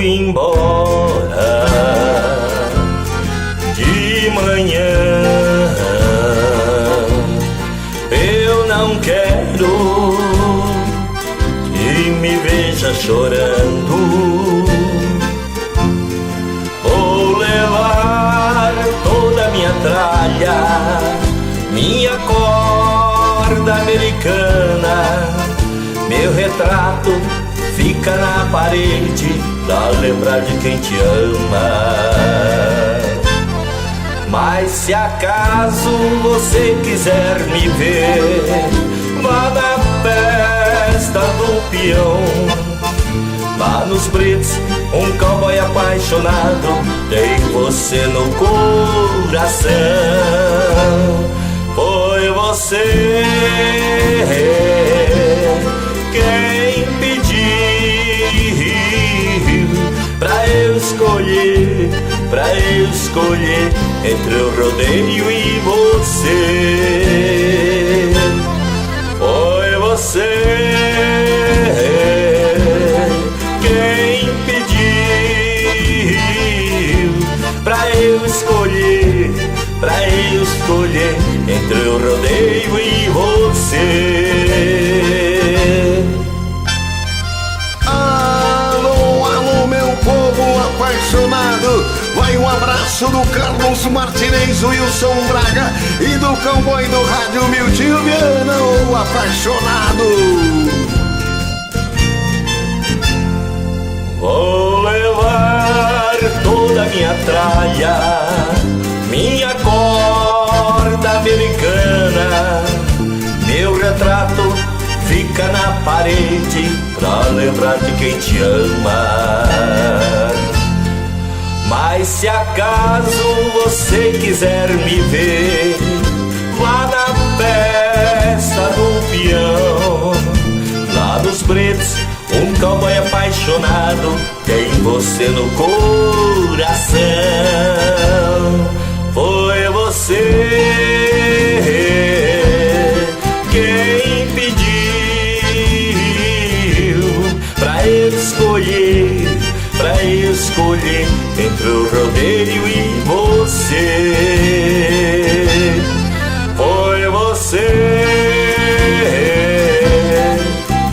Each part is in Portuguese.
embora de manhã. Eu não quero que me veja chorando. Vou levar toda a minha tralha, minha corda americana, meu retrato fica na parede pra lembrar de quem te ama. Mas se acaso você quiser me ver, vá na festa do peão. Lá nos Brits, um cowboy apaixonado tem você no coração. Foi você quem pediu pra eu escolher entre o rodeio e você. Foi você quem pediu pra eu escolher entre o rodeio e você. Alô, alô, meu povo apaixonado, vai um abraço do Carlos Martinez, Wilson Braga e do cowboy do rádio Miltinho Viana, o apaixonado. Vou levar toda a minha tralha, minha corda americana, meu retrato fica na parede pra lembrar de quem te ama. Mas se acaso você quiser me ver, vá na festa do peão. Lá dos Brits, um cowboy apaixonado tem você no coração. Foi você quem pediu pra eu escolher entre o rodeio e você. Foi você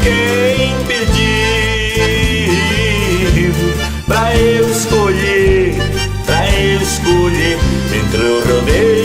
quem pediu pra eu escolher entre o rodeio